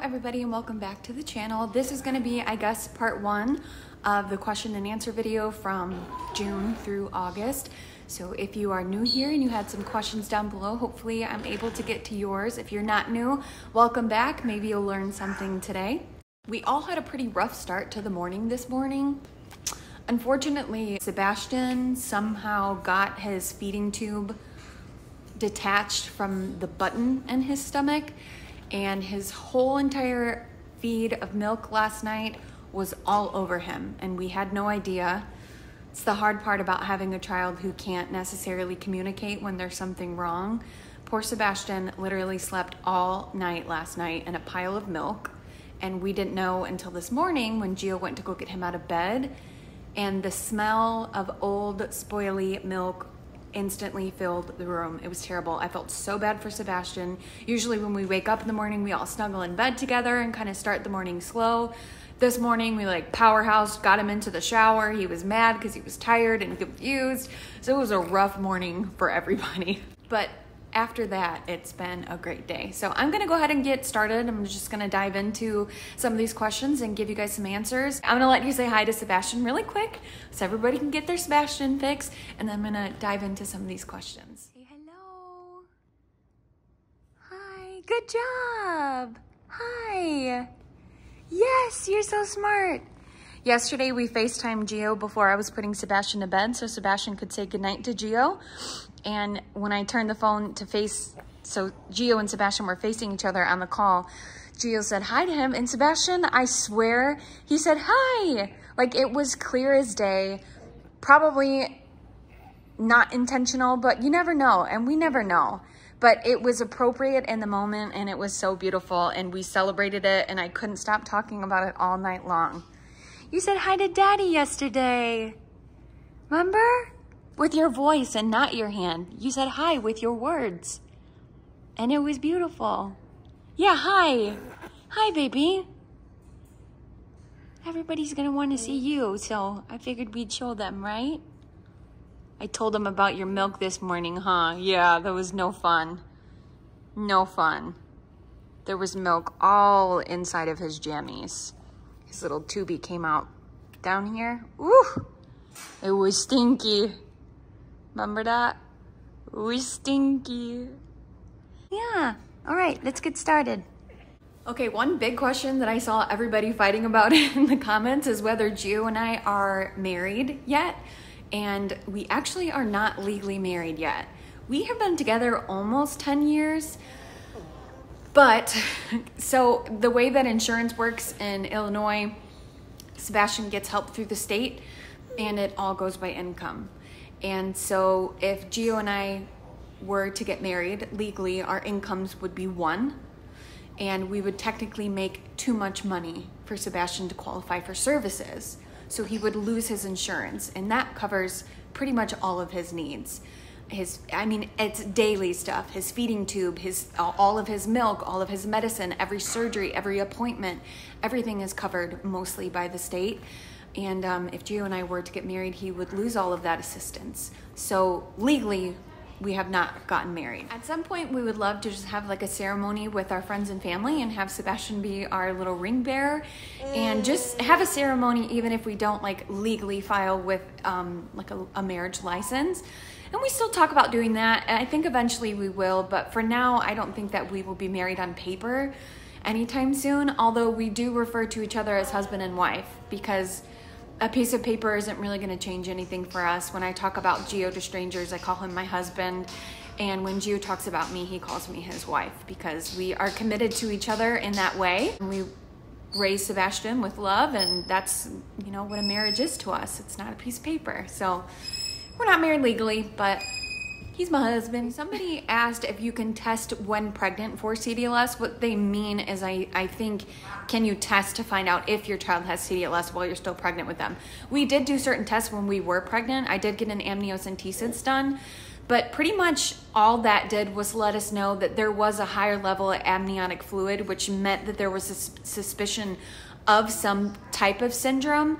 everybody, and welcome back to the channel. This is going to be, I guess, part one of the question and answer video from June through August. So if you are new here and you had some questions down below, hopefully I'm able to get to yours. If you're not new, welcome back. Maybe you'll learn something today. We all had a pretty rough start to the morning this morning. Unfortunately, Sebastian somehow got his feeding tube detached from the button in his stomach, and his whole entire feed of milk last night was all over him, and we had no idea. It's the hard part about having a child who can't necessarily communicate when there's something wrong. Poor Sebastian literally slept all night last night in a pile of milk, and we didn't know until this morning when Gio went to go get him out of bed, and the smell of old spoily milk instantly filled the room. It was terrible. I felt so bad for Sebastian. Usually when we wake up in the morning, we all snuggle in bed together and kind of start the morning slow. This morning we powerhouse got him into the shower. He was mad because he was tired and confused. So it was a rough morning for everybody. But after that, it's been a great day. So I'm gonna go ahead and get started. I'm just gonna dive into some of these questions and give you guys some answers. I'm gonna let you say hi to Sebastian really quick so everybody can get their Sebastian fix, and then I'm gonna dive into some of these questions. Say hello. Hi, good job. Hi. Yes, you're so smart. Yesterday we FaceTimed Gio before I was putting Sebastian to bed so Sebastian could say goodnight to Gio. And when I turned the phone to face, so Gio and Sebastian were facing each other on the call, Gio said hi to him, and Sebastian, I swear, he said hi. Like, it was clear as day, probably not intentional, but you never know, and we never know. But it was appropriate in the moment, and it was so beautiful, and we celebrated it, and I couldn't stop talking about it all night long. You said hi to Daddy yesterday. Remember? With your voice and not your hand. You said hi with your words. And it was beautiful. Yeah, hi. Hi, baby. Everybody's gonna want to see you, so I figured we'd show them, right? I told them about your milk this morning, huh? Yeah, that was no fun. No fun. There was milk all inside of his jammies. His little tubie came out down here. Ooh, it was stinky. Remember that? It was stinky. Yeah, all right, let's get started. Okay, one big question that I saw everybody fighting about in the comments is whether Gio and I are married yet. And we actually are not legally married yet. We have been together almost 10 years. But, so the way that insurance works in Illinois, Sebastian gets help through the state and it all goes by income. And so if Gio and I were to get married legally, our incomes would be one, and we would technically make too much money for Sebastian to qualify for services. So he would lose his insurance, and that covers pretty much all of his needs. It's daily stuff, his feeding tube, all of his milk, all of his medicine, every surgery, every appointment, everything is covered mostly by the state. And if Gio and I were to get married, he would lose all of that assistance. So legally, we have not gotten married. At some point, we would love to just have a ceremony with our friends and family and have Sebastian be our little ring bearer, and just have a ceremony even if we don't legally file with a marriage license. And we still talk about doing that. And I think eventually we will, but for now, I don't think that we will be married on paper anytime soon, although we do refer to each other as husband and wife because a piece of paper isn't really going to change anything for us. When I talk about Gio to strangers, I call him my husband. And when Gio talks about me, he calls me his wife because we are committed to each other in that way. And we raise Sebastian with love, and that's, what a marriage is to us. It's not a piece of paper. So we're not married legally, but he's my husband. Somebody asked if you can test when pregnant for CDLS. What they mean is, I think, can you test to find out if your child has CDLS while you're still pregnant with them? We did do certain tests when we were pregnant. I did get an amniocentesis done, but pretty much all that did was let us know that there was a higher level of amniotic fluid, which meant that there was a suspicion of some type of syndrome.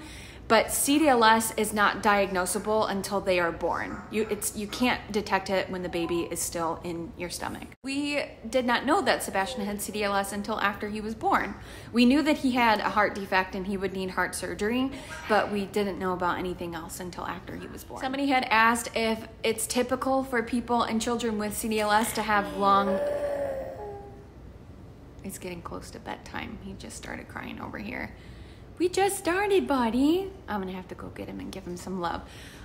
But CDLS is not diagnosable until they are born. You can't detect it when the baby is still in your stomach. We did not know that Sebastian had CDLS until after he was born. We knew that he had a heart defect and he would need heart surgery, but we didn't know about anything else until after he was born. Somebody had asked if it's typical for people and children with CDLS to have long... It's getting close to bedtime. He just started crying over here. We just started, buddy. I'm gonna have to go get him and give him some love.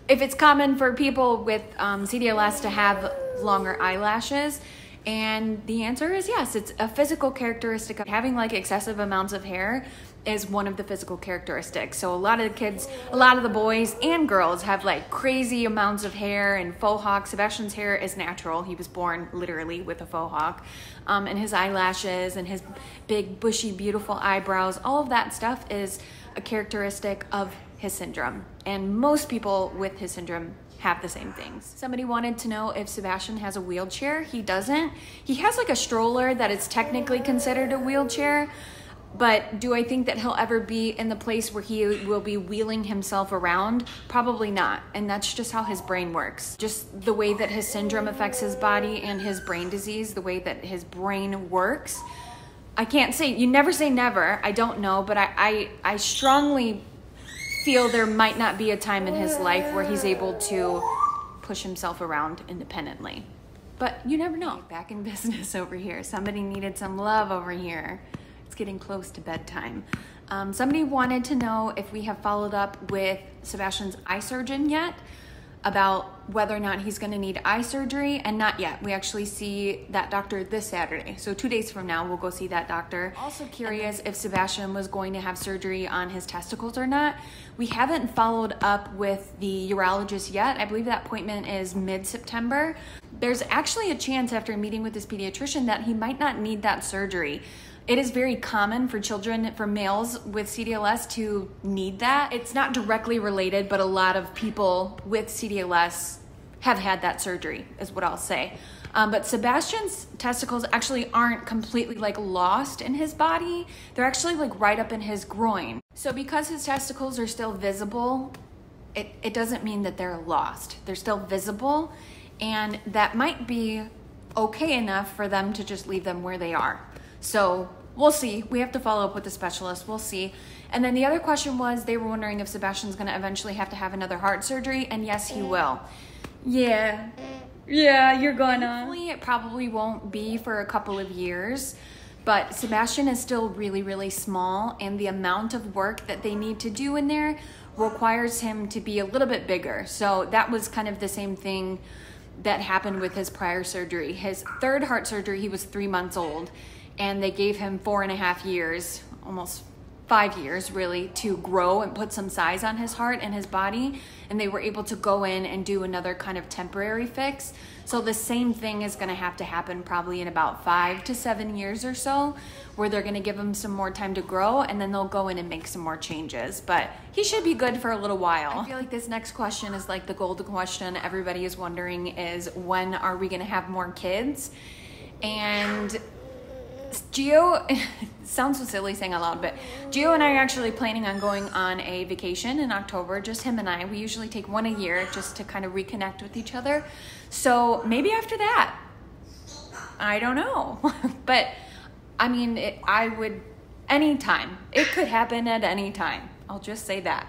If it's common for people with CDLS to have longer eyelashes, and the answer is yes. It's a physical characteristic of having like excessive amounts of hair is one of the physical characteristics. So a lot of the kids, a lot of the boys and girls have like crazy amounts of hair and faux hawk. Sebastian's hair is natural. He was born literally with a faux hawk. And his eyelashes and his big, bushy, beautiful eyebrows, all of that stuff is a characteristic of his syndrome. And most people with his syndrome have the same things. Somebody wanted to know if Sebastian has a wheelchair. He doesn't. He has like a stroller that is technically considered a wheelchair, but do I think that he'll ever be in the place where he will be wheeling himself around? Probably not. And that's just how his brain works. Just the way that his syndrome affects his body and his brain disease, the way that his brain works. I can't say, you never say never. I don't know, but I strongly feel there might not be a time in his life where he's able to push himself around independently. But you never know. Back in business over here. Somebody needed some love over here. It's getting close to bedtime. Somebody wanted to know if we have followed up with Sebastian's eye surgeon yet about whether or not he's gonna need eye surgery, and not yet. We actually see that doctor this Saturday. So 2 days from now, we'll go see that doctor. Also curious if Sebastian was going to have surgery on his testicles or not. We haven't followed up with the urologist yet. I believe that appointment is mid-September. There's actually a chance after meeting with his pediatrician that he might not need that surgery. It is very common for children, for males with CDLS to need that. It's not directly related, but a lot of people with CDLS have had that surgery, is what I'll say. But Sebastian's testicles actually aren't completely like lost in his body. They're actually like right up in his groin. So because his testicles are still visible, it doesn't mean that they're lost. They're still visible, and that might be okay enough for them to just leave them where they are. So we'll see. We have to follow up with the specialist. We'll see. And then the other question was, they were wondering if Sebastian's going to eventually have to have another heart surgery. And yes, he will. Yeah, you're gonna. Hopefully it probably won't be for a couple of years. But Sebastian is still really, really small. And the amount of work that they need to do in there requires him to be a little bit bigger. So that was kind of the same thing that happened with his prior surgery. His third heart surgery, he was 3 months old. And they gave him 4.5 years, almost 5 years really, to grow and put some size on his heart and his body. And they were able to go in and do another kind of temporary fix. So the same thing is gonna have to happen probably in about 5 to 7 years or so, where they're gonna give him some more time to grow, and then they'll go in and make some more changes. But he should be good for a little while. I feel like this next question is like the golden question everybody is wondering, is when are we gonna have more kids? And Gio, sounds so silly saying out loud, but Gio and I are actually planning on going on a vacation in October, just him and I. We usually take one a year just to kind of reconnect with each other. So maybe after that, I don't know. But I mean, I would, anytime. It could happen at any time. I'll just say that.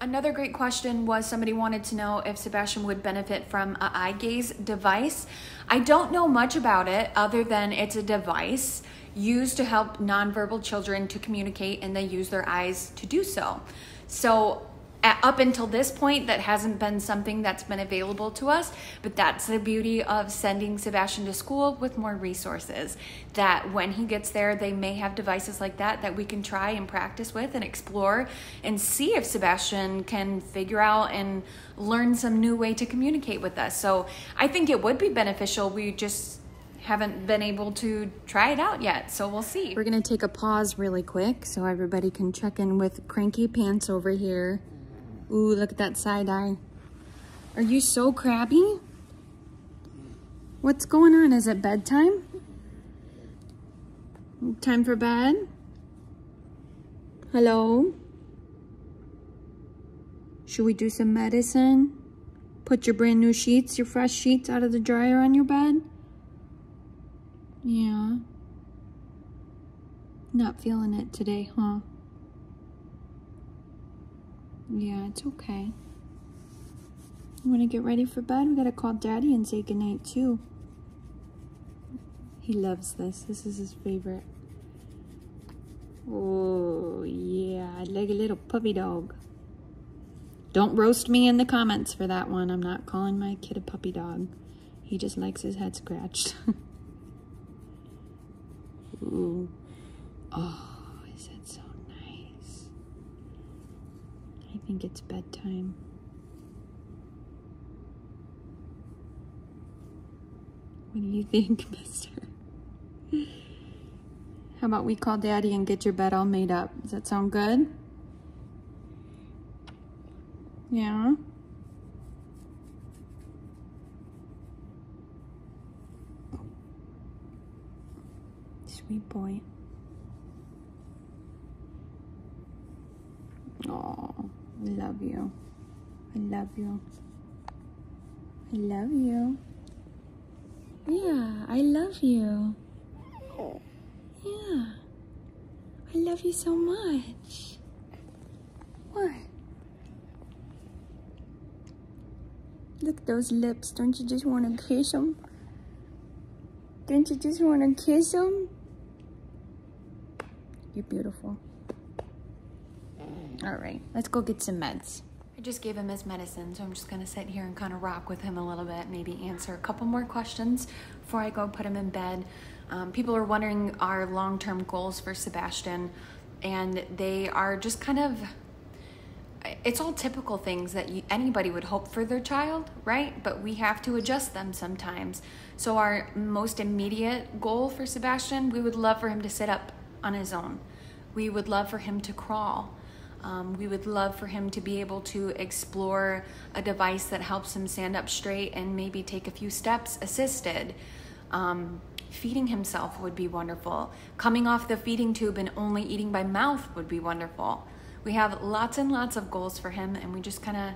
Another great question was, somebody wanted to know if Sebastian would benefit from an eye gaze device. I don't know much about it other than it's a device used to help nonverbal children to communicate, and they use their eyes to do so. So up until this point, that hasn't been something that's been available to us, but that's the beauty of sending Sebastian to school with more resources, that when he gets there, they may have devices like that we can try and practice with and explore and see if Sebastian can figure out and learn some new way to communicate with us. So I think it would be beneficial. We just haven't been able to try it out yet, so we'll see. We're gonna take a pause really quick so everybody can check in with Cranky Pants over here. Ooh, look at that side eye. Are you so crabby? What's going on? Is it bedtime? Time for bed? Hello? Should we do some medicine? Put your brand new sheets, your fresh sheets out of the dryer on your bed? Yeah. Not feeling it today, huh? Yeah, it's okay. You wanna get ready for bed? We gotta call Daddy and say goodnight too. He loves this. This is his favorite. Oh, yeah, like a little puppy dog. Don't roast me in the comments for that one. I'm not calling my kid a puppy dog. He just likes his head scratched. Ooh. Oh, is it so nice? I think it's bedtime. What do you think, mister? How about we call Daddy and get your bed all made up? Does that sound good? Yeah. Sweet boy. Oh, I love you. I love you. I love you. Yeah, I love you. Yeah. I love you so much. What? Look at those lips. Don't you just want to kiss them? Don't you just want to kiss them? You're beautiful. All right, let's go get some meds. I just gave him his medicine, so I'm just gonna sit here and kind of rock with him a little bit, maybe answer a couple more questions before I go put him in bed. People are wondering our long-term goals for Sebastian, and they are just kind of, it's all typical things that anybody would hope for their child, right? But we have to adjust them sometimes. So our most immediate goal for Sebastian, we would love for him to sit up on his own. We would love for him to crawl. We would love for him to be able to explore a device that helps him stand up straight and maybe take a few steps assisted. Feeding himself would be wonderful. Coming off the feeding tube and only eating by mouth would be wonderful. We have lots and lots of goals for him, and we just kind of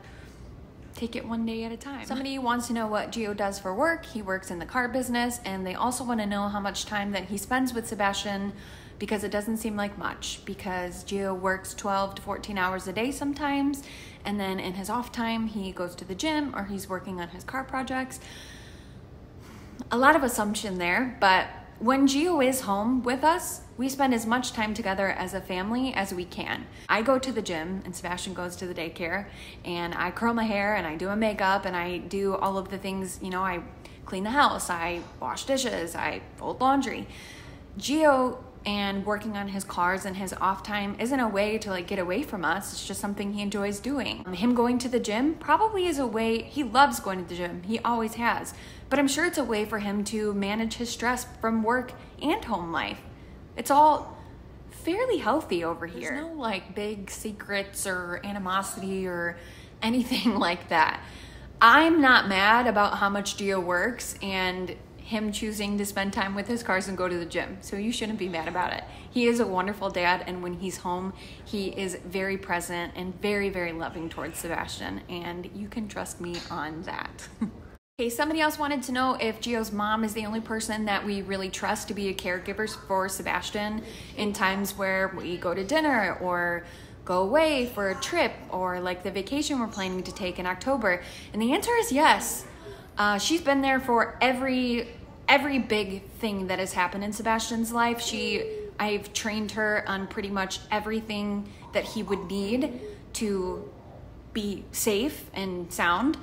take it one day at a time. Somebody wants to know what Gio does for work. He works in the car business, and they also want to know how much time that he spends with Sebastian, because it doesn't seem like much, because Gio works 12 to 14 hours a day sometimes, and then in his off time, he goes to the gym or he's working on his car projects. A lot of assumption there, but when Gio is home with us, we spend as much time together as a family as we can. I go to the gym and Sebastian goes to the daycare, and I curl my hair and I do my makeup and I do all of the things, you know, I clean the house, I wash dishes, I fold laundry. Gio and working on his cars and his off time isn't a way to like get away from us. It's just something he enjoys doing. Him going to the gym probably is a way, he loves going to the gym, he always has, but I'm sure it's a way for him to manage his stress from work and home life. It's all fairly healthy over here. There's no like big secrets or animosity or anything like that. I'm not mad about how much Gio works and him choosing to spend time with his cars and go to the gym. So you shouldn't be mad about it. He is a wonderful dad, and when he's home, he is very present and very, very loving towards Sebastian, and you can trust me on that. Okay, somebody else wanted to know if Gio's mom is the only person that we really trust to be a caregiver for Sebastian in times where we go to dinner or go away for a trip, or like the vacation we're planning to take in October. And the answer is yes. She's been there for every big thing that has happened in Sebastian's life. I've trained her on pretty much everything that he would need to be safe and sound.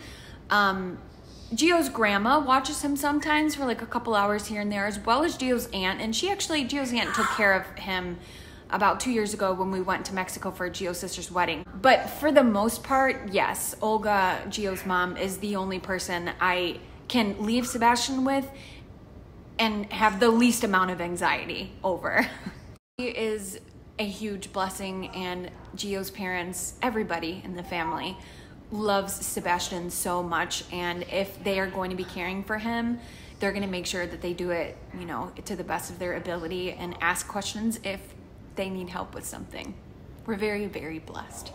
Gio's grandma watches him sometimes for like a couple hours here and there, as well as Gio's aunt. And Gio's aunt took care of him about 2 years ago when we went to Mexico for Gio's sister's wedding. But for the most part, yes, Olga, Gio's mom, is the only person I can leave Sebastian with and have the least amount of anxiety over. She is a huge blessing, and Gio's parents, everybody in the family, loves Sebastian so much, and if they are going to be caring for him, they're going to make sure that they do it, you know, to the best of their ability and ask questions if they need help with something. We're very, very blessed.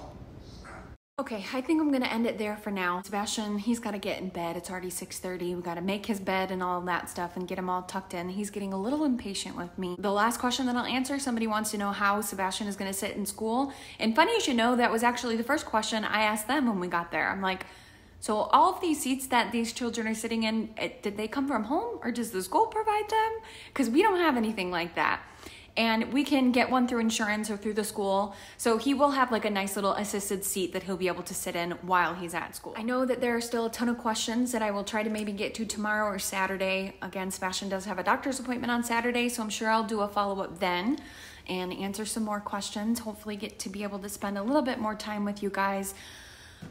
Okay, I think I'm gonna end it there for now. Sebastian, he's gotta get in bed. It's already 6:30. We gotta make his bed and all of that stuff and get him all tucked in. He's getting a little impatient with me. The last question that I'll answer, somebody wants to know how Sebastian is gonna sit in school. And funny you should know, that was actually the first question I asked them when we got there. I'm like, so all of these seats that these children are sitting in, did they come from home or does the school provide them? Because we don't have anything like that. And we can get one through insurance or through the school. So he will have like a nice little assisted seat that he'll be able to sit in while he's at school. I know that there are still a ton of questions that I will try to maybe get to tomorrow or Saturday. Again, Sebastian does have a doctor's appointment on Saturday, so I'm sure I'll do a follow-up then and answer some more questions. Hopefully get to be able to spend a little bit more time with you guys.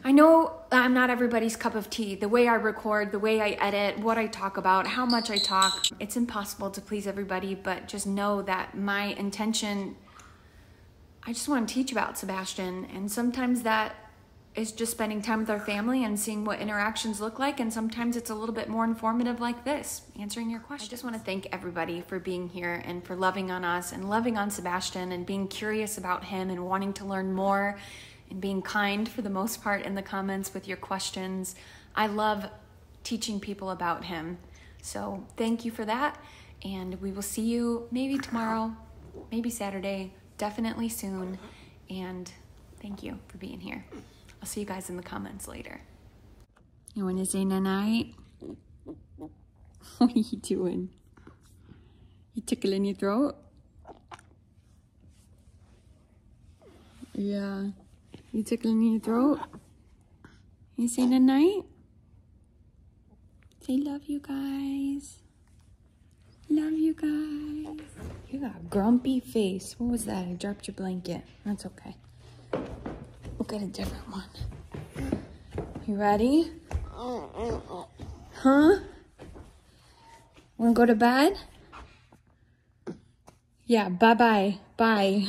I know I'm not everybody's cup of tea. The way I record, the way I edit, what I talk about, how much I talk, it's impossible to please everybody, but just know that my intention, I just want to teach about Sebastian, and sometimes that is just spending time with our family and seeing what interactions look like, and sometimes it's a little bit more informative like this, answering your questions. I just want to thank everybody for being here and for loving on us and loving on Sebastian and being curious about him and wanting to learn more and being kind for the most part in the comments with your questions. I love teaching people about him. So thank you for that. And we will see you maybe tomorrow, maybe Saturday, definitely soon. And thank you for being here. I'll see you guys in the comments later. You want to say night-night? What are you doing? You tickling your throat? Yeah. You tickling your throat? You say night-night? Say love you guys. Love you guys. You got a grumpy face. What was that? I dropped your blanket. That's okay. We'll get a different one. You ready? Huh? Wanna go to bed? Yeah, bye-bye. Bye.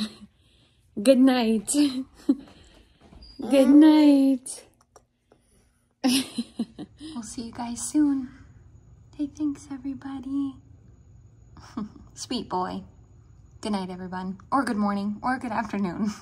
Good night. Good night. We'll see you guys soon. Hey, thanks everybody. Sweet boy. Good night, everyone. Or good morning, or good afternoon.